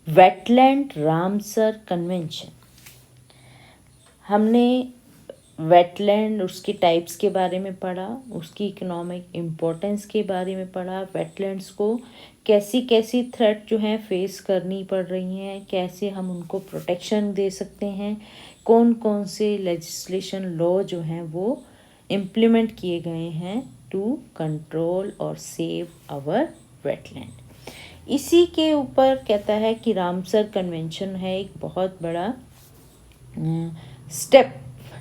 Wetland Ramsar convention. हमने wetland उसके types के बारे में पढ़ा, उसकी इकोनॉमिक इम्पोर्टेंस के बारे में पढ़ा, वेटलैंड्स को कैसी कैसी थ्रेट जो हैं फेस करनी पड़ रही हैं, कैसे हम उनको प्रोटेक्शन दे सकते हैं, कौन कौन से लेजिस्लेशन लॉ जो हैं वो इम्प्लीमेंट किए गए हैं टू कंट्रोल और सेव आवर वेटलैंड। इसी के ऊपर कहता है कि रामसर कन्वेंशन है एक बहुत बड़ा स्टेप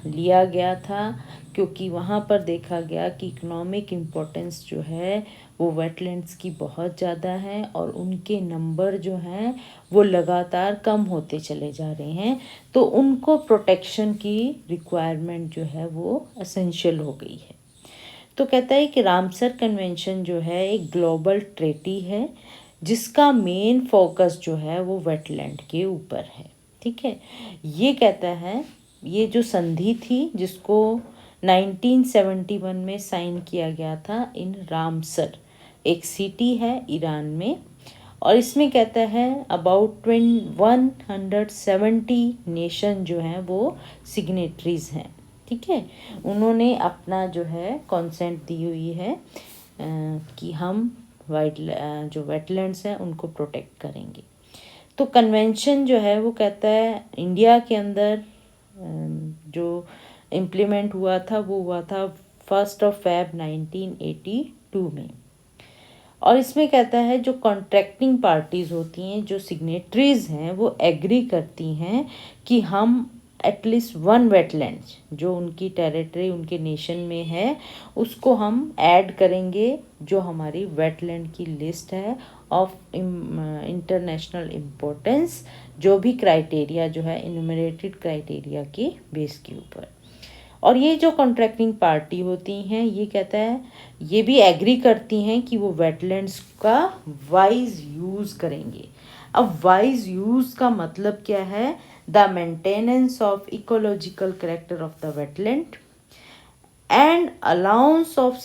लिया गया था, क्योंकि वहाँ पर देखा गया कि इकोनॉमिक इम्पोर्टेंस जो है वो वेटलैंड्स की बहुत ज़्यादा है और उनके नंबर जो हैं वो लगातार कम होते चले जा रहे हैं, तो उनको प्रोटेक्शन की रिक्वायरमेंट जो है वो एसेंशियल हो गई है। तो कहता है कि रामसर कन्वेंशन जो है एक ग्लोबल ट्रेटी है जिसका मेन फोकस जो है वो वेटलैंड के ऊपर है। ठीक है, ये कहता है, ये जो संधि थी जिसको 1971 में साइन किया गया था इन रामसर, एक सिटी है ईरान में, और इसमें कहता है अबाउट 170 नेशन जो हैं वो सिग्नेटरीज हैं। ठीक है, उन्होंने अपना जो है कॉन्सेंट दी हुई है कि हम जो वेटलैंड्स हैं उनको प्रोटेक्ट करेंगे। तो कन्वेंशन जो है वो कहता है इंडिया के अंदर जो इम्प्लीमेंट हुआ था वो हुआ था 1 Feb 1982 में। और इसमें कहता है जो कॉन्ट्रैक्टिंग पार्टीज़ होती हैं, जो सिग्नेटरीज हैं, वो एग्री करती हैं कि हम एटलीस्ट वन वेटलैंड जो उनकी टेरिटरी उनके नेशन में है उसको हम ऐड करेंगे, जो हमारी वेटलैंड की लिस्ट है ऑफ इंटरनेशनल इम्पोर्टेंस, जो भी क्राइटेरिया जो है इनुमरेटेड क्राइटेरिया के बेस के ऊपर। और ये जो कॉन्ट्रैक्टिंग पार्टी होती हैं ये कहता है ये भी एग्री करती हैं कि वो वेटलैंड्स का वाइज यूज़ करेंगे। अब वाइज यूज़ का मतलब क्या है? The maintenance of ecological character of the wetland and allowance of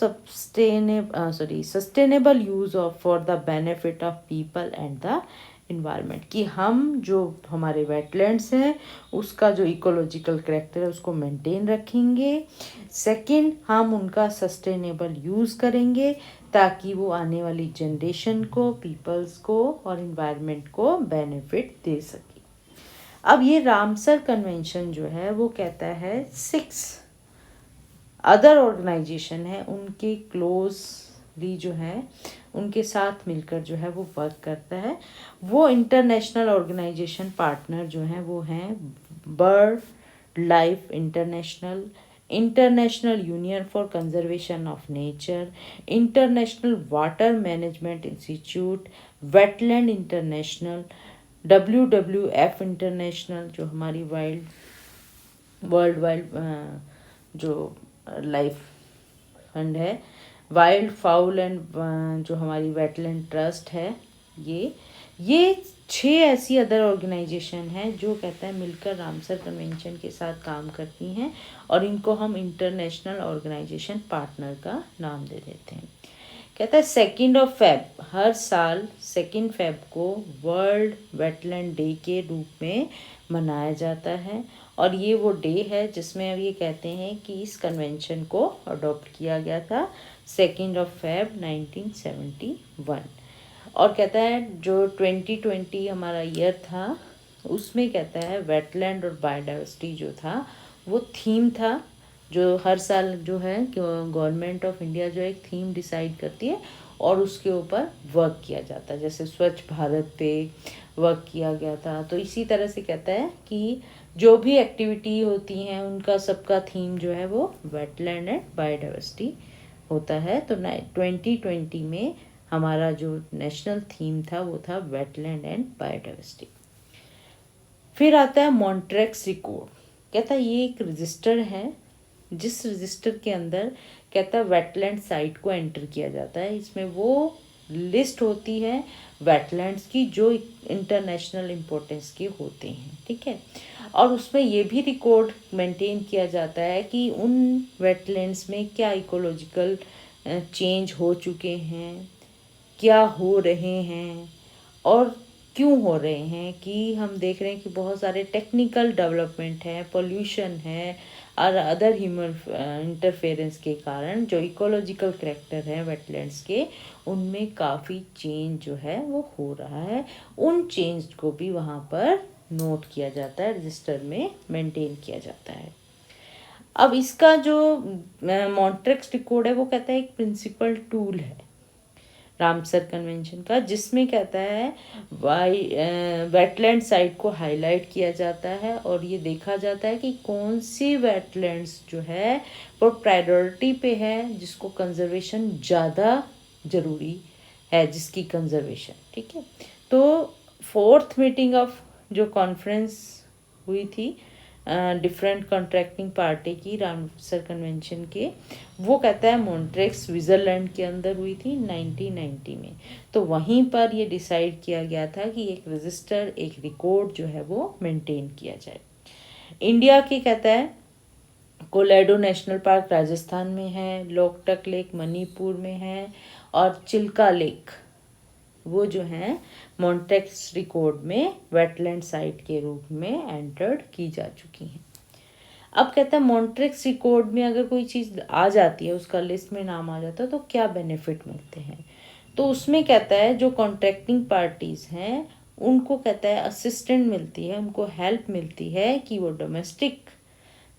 sustainable use of for the benefit of people and the environment, कि हम जो हमारे वेटलैंड्स हैं उसका जो इकोलॉजिकल करेक्टर है उसको मेंटेन रखेंगे। सेकंड, हम उनका सस्टेनेबल यूज़ करेंगे ताकि वो आने वाली जनरेशन को, पीपल्स को और इन्वायरमेंट को बेनिफिट दे सके। अब ये रामसर कन्वेंशन जो है वो कहता है 6 अदर ऑर्गेनाइजेशन है उनके क्लोजली जो है उनके साथ मिलकर जो है वो वर्क करता है। वो इंटरनेशनल ऑर्गेनाइजेशन पार्टनर जो हैं वो हैं bird life international, international union for conservation of nature, international water management institute, wetland international, WWF international जो हमारी वर्ल्ड वाइड जो लाइफ फंड है, वाइल्ड फाउल एंड जो हमारी वेटलैंड ट्रस्ट है, ये 6 ऐसी अदर ऑर्गेनाइजेशन हैं जो कहता है मिलकर रामसर कन्वेंशन के साथ काम करती हैं और इनको हम इंटरनेशनल ऑर्गेनाइजेशन पार्टनर का नाम दे देते हैं। कहता है 2 Feb हर साल 2 Feb को वर्ल्ड वेटलैंड डे के रूप में मनाया जाता है, और ये वो डे है जिसमें अब ये कहते हैं कि इस कन्वेंशन को अडॉप्ट किया गया था 2 Feb 1971। और कहता है जो 2020 हमारा ईयर था उसमें कहता है वेटलैंड और बायोडाइवर्सिटी जो था वो थीम था, जो हर साल जो है गवर्नमेंट ऑफ इंडिया जो एक थीम डिसाइड करती है और उसके ऊपर वर्क किया जाता है। जैसे स्वच्छ भारत पे वर्क किया गया था, तो इसी तरह से कहता है कि जो भी एक्टिविटी होती हैं उनका सबका थीम जो है वो वेटलैंड एंड बायोडाइवर्सिटी होता है। तो 2020 में हमारा जो नेशनल थीम था वो था वेटलैंड एंड बायोडाइवर्सिटी। फिर आता है मॉन्ट्रेक्स रिकॉर्ड। कहता है ये एक रजिस्टर है जिस रजिस्टर के अंदर कहता है वेटलैंड साइट को एंटर किया जाता है। इसमें वो लिस्ट होती है वेटलैंड्स की जो इंटरनेशनल इम्पोर्टेंस के होते हैं। ठीक है, और उसमें ये भी रिकॉर्ड मेंटेन किया जाता है कि उन वेटलैंड्स में क्या इकोलॉजिकल चेंज हो चुके हैं, क्या हो रहे हैं, और क्यों हो रहे हैं कि हम देख रहे हैं कि बहुत सारे टेक्निकल डेवलपमेंट है, पोल्यूशन है और अदर ह्यूमन इंटरफेरेंस के कारण जो इकोलॉजिकल करैक्टर है वेटलैंड्स के, उनमें काफ़ी चेंज जो है वो हो रहा है। उन चेंज को भी वहाँ पर नोट किया जाता है, रजिस्टर में मेंटेन किया जाता है। अब इसका जो मॉन्ट्रिक्स रिकॉर्ड है वो कहता है एक प्रिंसिपल टूल है रामसर कन्वेंशन का, जिसमें कहता है वेटलैंड साइट को हाईलाइट किया जाता है और ये देखा जाता है कि कौन सी वेटलैंड्स जो है वो प्रायोरिटी पे है, जिसको कंजर्वेशन ज़्यादा ज़रूरी है, जिसकी कंजर्वेशन, ठीक है। तो 4th मीटिंग ऑफ जो कॉन्फ्रेंस हुई थी डिफरेंट कॉन्ट्रैक्टिंग पार्टी की रामसर कन्वेंशन के, वो कहता है मॉन्ट्रेक्स स्विट्ज़रलैंड के अंदर हुई थी 1990 में। तो वहीं पर ये डिसाइड किया गया था कि एक रजिस्टर, एक रिकॉर्ड जो है वो मेंटेन किया जाए। इंडिया की कहता है कोलेडो नेशनल पार्क राजस्थान में है, लोकटक लेक मणिपुर में है और चिल्का लेक वो जो है मॉन्ट्रेक्स रिकॉर्ड में वेटलैंड साइट के रूप में एंटर्ड की जा चुकी हैं। अब कहता है मॉन्ट्रेक्स रिकॉर्ड में अगर कोई चीज़ आ जाती है, उसका लिस्ट में नाम आ जाता है, तो क्या बेनिफिट मिलते हैं। तो उसमें कहता है जो कॉन्ट्रैक्टिंग पार्टीज़ हैं उनको कहता है असिस्टेंट मिलती है, उनको हेल्प मिलती है कि वो domestic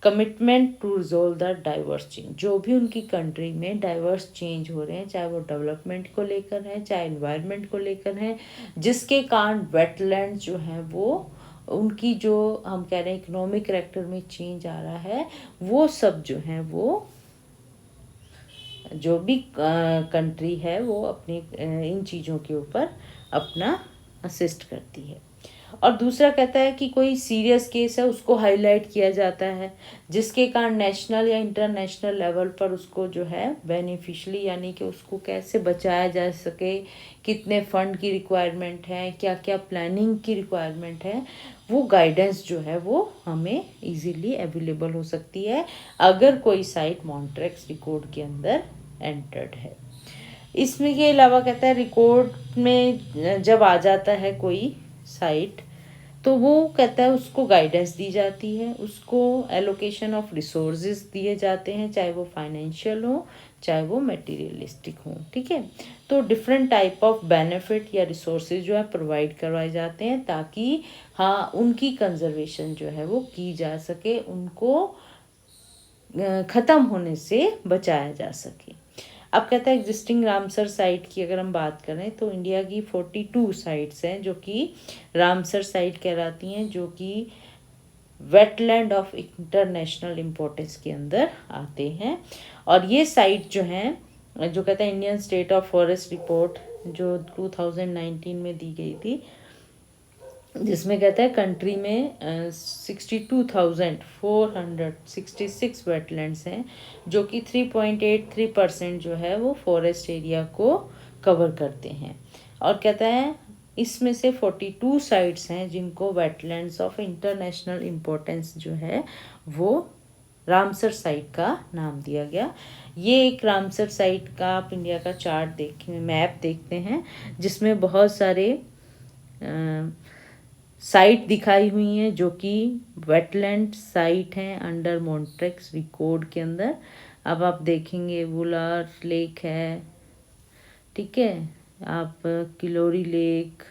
commitment to resolve the diverse change, जो भी उनकी कंट्री में डाइवर्स चेंज हो रहे हैं, चाहे वो डेवलपमेंट को लेकर है, चाहे इन्वायरमेंट को लेकर है, जिसके कारण वेटलैंड जो है वो उनकी जो हम कह रहे हैं इकोनॉमिक करैक्टर में चेंज आ रहा है, वो सब जो है वो जो भी कंट्री है वो अपनी इन चीज़ों के ऊपर अपना असिस्ट करती है। और दूसरा कहता है कि कोई सीरियस केस है उसको हाईलाइट किया जाता है, जिसके कारण नेशनल या इंटरनेशनल लेवल पर उसको जो है बेनिफिशली, यानी कि उसको कैसे बचाया जा सके, कितने फंड की रिक्वायरमेंट है, क्या क्या प्लानिंग की रिक्वायरमेंट है, वो गाइडेंस जो है वो हमें इजीली अवेलेबल हो सकती है अगर कोई साइट मॉन्ट्रेक्स रिकॉर्ड के अंदर एंटर्ड है। इसमें के अलावा कहता है रिकॉर्ड में जब आ जाता है कोई साइट, तो वो कहता है उसको गाइडेंस दी जाती है, उसको एलोकेशन ऑफ रिसोर्सेज दिए जाते हैं, चाहे वो फाइनेंशियल हो चाहे वो मटेरियलिस्टिक हो, ठीक है। तो डिफरेंट टाइप ऑफ बेनिफिट या रिसोर्सेज जो है प्रोवाइड करवाए जाते हैं ताकि हाँ उनकी कंजर्वेशन जो है वो की जा सके, उनको ख़त्म होने से बचाया जा सके। अब कहता है एग्जिस्टिंग रामसर साइट की अगर हम बात करें तो इंडिया की 42 साइट्स हैं जो कि रामसर साइट कहलाती हैं, जो कि वेटलैंड ऑफ इंटरनेशनल इम्पोर्टेंस के अंदर आते हैं। और ये साइट जो हैं जो कहता है Indian state of forest report जो 2019 में दी गई थी, जिसमें कहता है कंट्री में 62,466 वेटलैंड्स हैं जो कि 3.83% जो है वो फॉरेस्ट एरिया को कवर करते हैं। और कहता है इसमें से 42 साइट्स हैं जिनको वेटलैंड्स ऑफ इंटरनेशनल इम्पोर्टेंस जो है वो रामसर साइट का नाम दिया गया। ये एक रामसर साइट का आप इंडिया का चार्ट मैप देखते हैं जिसमें बहुत सारे साइट दिखाई हुई हैं जो कि वेटलैंड साइट हैं अंडर मॉन्ट्रेक्स रिकॉर्ड के अंदर। अब आप देखेंगे वुलार लेक है, ठीक है, आप Kolleru lake,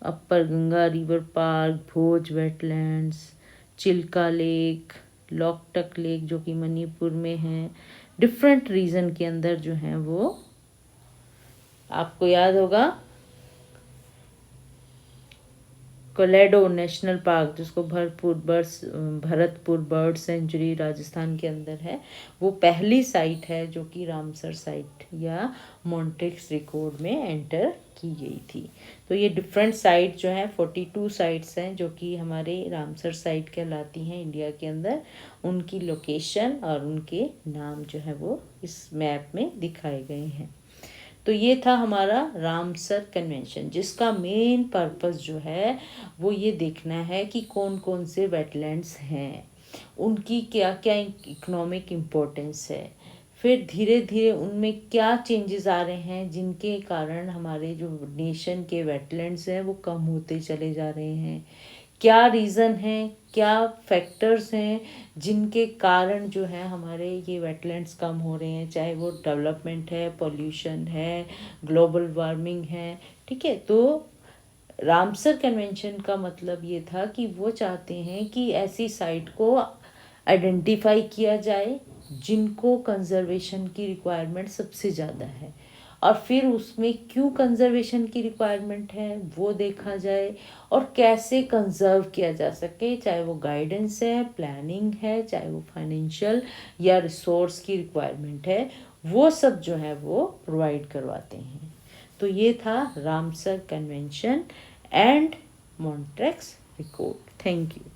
upper Ganga river park, Bhoj wetlands, Chilka lake, Loktak lake जो कि मणिपुर में है, डिफरेंट रीजन के अंदर जो हैं वो आपको याद होगा कोलेडो नेशनल पार्क जिसको भरतपुर बर्ड सेंचुरी राजस्थान के अंदर है, वो पहली साइट है जो कि रामसर साइट या मॉन्ट्रेक्स रिकॉर्ड में एंटर की गई थी। तो ये डिफरेंट साइट जो है 42 साइट्स हैं जो कि हमारे रामसर साइट कहलाती हैं इंडिया के अंदर। उनकी लोकेशन और उनके नाम जो है वो इस मैप में दिखाए गए हैं। तो ये था हमारा रामसर कन्वेंशन, जिसका मेन पर्पस जो है वो ये देखना है कि कौन कौन से वेटलैंड्स हैं, उनकी क्या क्या इकोनॉमिक इम्पोर्टेंस है, फिर धीरे धीरे उनमें क्या चेंजेस आ रहे हैं जिनके कारण हमारे जो नेशन के वेटलैंड्स हैं वो कम होते चले जा रहे हैं, क्या रीज़न है, क्या फैक्टर्स हैं जिनके कारण जो है हमारे ये वेटलैंड्स कम हो रहे हैं, चाहे वो डेवलपमेंट है, पोल्यूशन है, ग्लोबल वार्मिंग है। ठीक है, तो रामसर कन्वेंशन का मतलब ये था कि वो चाहते हैं कि ऐसी साइट को आइडेंटिफाई किया जाए जिनको कंजर्वेशन की रिक्वायरमेंट सबसे ज़्यादा है, और फिर उसमें क्यों कंजर्वेशन की रिक्वायरमेंट है वो देखा जाए, और कैसे कंजर्व किया जा सके, चाहे वो गाइडेंस है, प्लानिंग है, चाहे वो फाइनेंशियल या रिसोर्स की रिक्वायरमेंट है, वो सब जो है वो प्रोवाइड करवाते हैं। तो ये था Ramsar convention and Montreux record. Thank you.